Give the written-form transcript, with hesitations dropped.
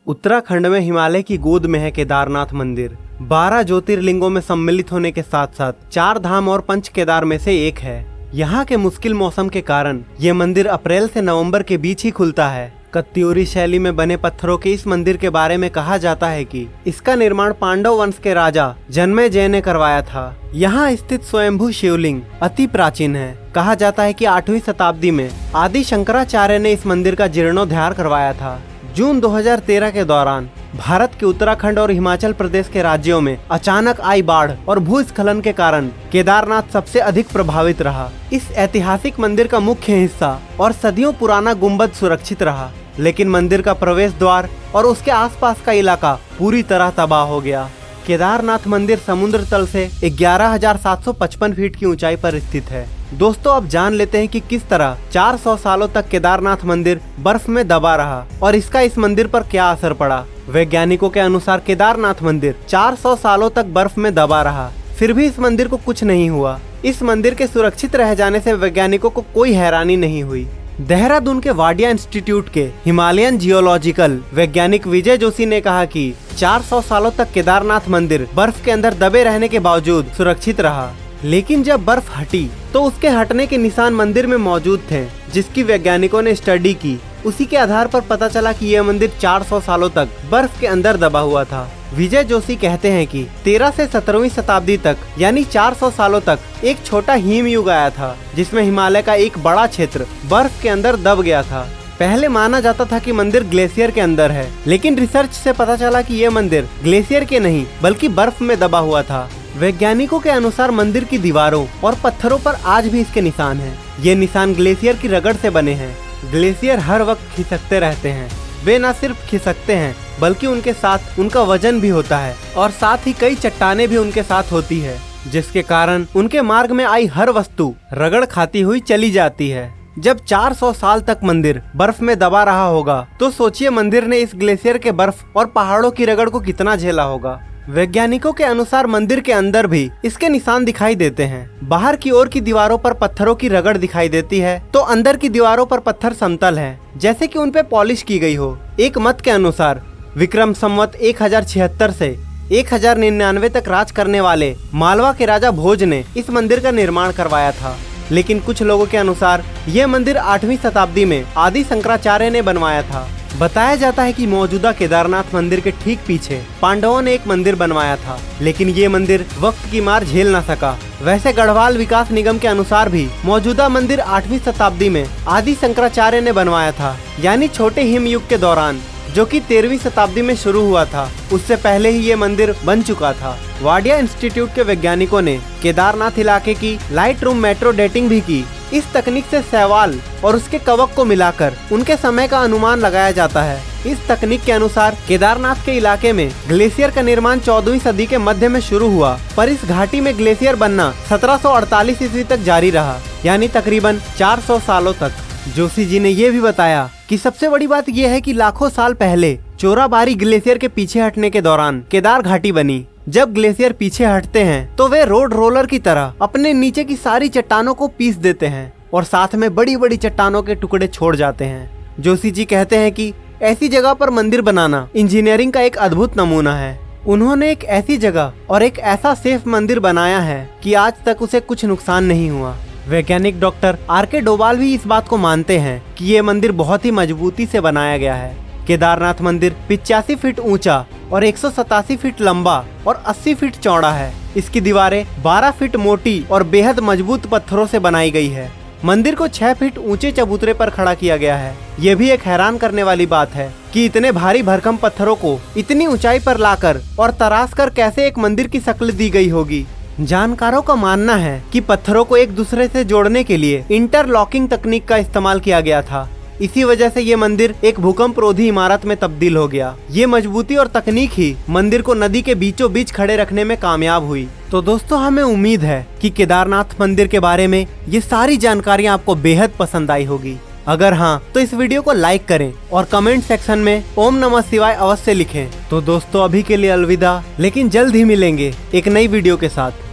उत्तराखंड में हिमालय की गोद में है केदारनाथ मंदिर। 12 ज्योतिर्लिंगों में सम्मिलित होने के साथ साथ 4 धाम और 5 केदार में से एक है। यहाँ के मुश्किल मौसम के कारण ये मंदिर अप्रैल से नवंबर के बीच ही खुलता है। कत्यूरी शैली में बने पत्थरों के इस मंदिर के बारे में कहा जाता है कि इसका निर्माण पांडव वंश के राजा जन्मेजय ने करवाया था। यहाँ स्थित स्वयंभू शिवलिंग अति प्राचीन है। कहा जाता है कि 8वीं शताब्दी में आदि शंकराचार्य ने इस मंदिर का जीर्णोद्धार करवाया था। जून 2013 के दौरान भारत के उत्तराखंड और हिमाचल प्रदेश के राज्यों में अचानक आई बाढ़ और भूस्खलन के कारण केदारनाथ सबसे अधिक प्रभावित रहा। इस ऐतिहासिक मंदिर का मुख्य हिस्सा और सदियों पुराना गुंबद सुरक्षित रहा, लेकिन मंदिर का प्रवेश द्वार और उसके आसपास का इलाका पूरी तरह तबाह हो गया। केदारनाथ मंदिर समुद्र तल से 11,755 फीट की ऊंचाई पर स्थित है। दोस्तों, अब जान लेते हैं कि किस तरह 400 सालों तक केदारनाथ मंदिर बर्फ में दबा रहा और इसका इस मंदिर पर क्या असर पड़ा। वैज्ञानिकों के अनुसार केदारनाथ मंदिर 400 सालों तक बर्फ में दबा रहा, फिर भी इस मंदिर को कुछ नहीं हुआ। इस मंदिर के सुरक्षित रह जाने से वैज्ञानिकों को कोई हैरानी नहीं हुई। देहरादून के वाडिया इंस्टीट्यूट के हिमालयन जियोलॉजिकल वैज्ञानिक विजय जोशी ने कहा कि 400 सालों तक केदारनाथ मंदिर बर्फ के अंदर दबे रहने के बावजूद सुरक्षित रहा, लेकिन जब बर्फ हटी तो उसके हटने के निशान मंदिर में मौजूद थे, जिसकी वैज्ञानिकों ने स्टडी की। उसी के आधार पर पता चला कि यह मंदिर 400 सालों तक बर्फ के अंदर दबा हुआ था। विजय जोशी कहते हैं कि 13 से 17वीं शताब्दी तक यानी 400 सालों तक एक छोटा हिम युग आया था, जिसमें हिमालय का एक बड़ा क्षेत्र बर्फ के अंदर दब गया था। पहले माना जाता था कि मंदिर ग्लेशियर के अंदर है, लेकिन रिसर्च से पता चला कि यह मंदिर ग्लेशियर के नहीं बल्कि बर्फ में दबा हुआ था। वैज्ञानिकों के अनुसार मंदिर की दीवारों और पत्थरों पर आज भी इसके निशान हैं। ये निशान ग्लेशियर की रगड़ से बने हैं। ग्लेशियर हर वक्त खिसकते रहते हैं। वे न सिर्फ खिसकते हैं बल्कि उनके साथ उनका वजन भी होता है और साथ ही कई चट्टानें भी उनके साथ होती है, जिसके कारण उनके मार्ग में आई हर वस्तु रगड़ खाती हुई चली जाती है। जब 400 साल तक मंदिर बर्फ में दबा रहा होगा तो सोचिए मंदिर ने इस ग्लेशियर के बर्फ और पहाड़ों की रगड़ को कितना झेला होगा। वैज्ञानिकों के अनुसार मंदिर के अंदर भी इसके निशान दिखाई देते हैं। बाहर की ओर की दीवारों पर पत्थरों की रगड़ दिखाई देती है, तो अंदर की दीवारों पर पत्थर समतल हैं, जैसे कि उन पे पॉलिश की गई हो। एक मत के अनुसार विक्रम संवत 1076 से 1099 तक राज करने वाले मालवा के राजा भोज ने इस मंदिर का निर्माण करवाया था, लेकिन कुछ लोगों के अनुसार यह मंदिर 8वीं शताब्दी में आदि शंकराचार्य ने बनवाया था। बताया जाता है कि मौजूदा केदारनाथ मंदिर के ठीक पीछे पांडवों ने एक मंदिर बनवाया था, लेकिन ये मंदिर वक्त की मार झेल न सका। वैसे गढ़वाल विकास निगम के अनुसार भी मौजूदा मंदिर 8वीं शताब्दी में आदि शंकराचार्य ने बनवाया था, यानी छोटे हिम युग के दौरान, जो कि 13वीं शताब्दी में शुरू हुआ था। उससे पहले ही ये मंदिर बन चुका था। वाडिया इंस्टीट्यूट के वैज्ञानिकों ने केदारनाथ इलाके की लाइट रूम मेट्रो डेटिंग भी की। इस तकनीक से शैवाल और उसके कवक को मिलाकर उनके समय का अनुमान लगाया जाता है। इस तकनीक के अनुसार केदारनाथ के इलाके में ग्लेशियर का निर्माण 14वीं सदी के मध्य में शुरू हुआ, पर इस घाटी में ग्लेशियर बनना 1748 ईस्वी तक जारी रहा, यानी तकरीबन 400 सालों तक। जोशी जी ने ये भी बताया कि सबसे बड़ी बात यह है कि लाखों साल पहले चोराबारी ग्लेशियर के पीछे हटने के दौरान केदार घाटी बनी। जब ग्लेशियर पीछे हटते हैं तो वे रोड रोलर की तरह अपने नीचे की सारी चट्टानों को पीस देते हैं और साथ में बड़ी बड़ी चट्टानों के टुकड़े छोड़ जाते हैं। जोशी जी कहते हैं कि ऐसी जगह पर मंदिर बनाना इंजीनियरिंग का एक अद्भुत नमूना है। उन्होंने एक ऐसी जगह और एक ऐसा सेफ मंदिर बनाया है कि आज तक उसे कुछ नुकसान नहीं हुआ। वैज्ञानिक डॉक्टर आर.के. डोभाल भी इस बात को मानते हैं कि ये मंदिर बहुत ही मजबूती से बनाया गया है। केदारनाथ मंदिर 85 फीट ऊंचा और 187 फीट लंबा और 80 फीट चौड़ा है। इसकी दीवारें 12 फीट मोटी और बेहद मजबूत पत्थरों से बनाई गई है। मंदिर को 6 फीट ऊंचे चबूतरे पर खड़ा किया गया है। यह भी एक हैरान करने वाली बात है कि इतने भारी भरकम पत्थरों को इतनी ऊंचाई पर लाकर और तराश कर कैसे एक मंदिर की शक्ल दी गई होगी। जानकारों का मानना है कि पत्थरों को एक दूसरे से जोड़ने के लिए इंटरलॉकिंग तकनीक का इस्तेमाल किया गया था। इसी वजह से ये मंदिर एक भूकंपरोधी इमारत में तब्दील हो गया। ये मजबूती और तकनीक ही मंदिर को नदी के बीचों बीच खड़े रखने में कामयाब हुई। तो दोस्तों, हमें उम्मीद है कि केदारनाथ मंदिर के बारे में ये सारी जानकारियाँ आपको बेहद पसंद आई होगी। अगर हाँ, तो इस वीडियो को लाइक करें और कमेंट सेक्शन में ओम नमः शिवाय अवश्य लिखें। तो दोस्तों, अभी के लिए अलविदा, लेकिन जल्द ही मिलेंगे एक नई वीडियो के साथ।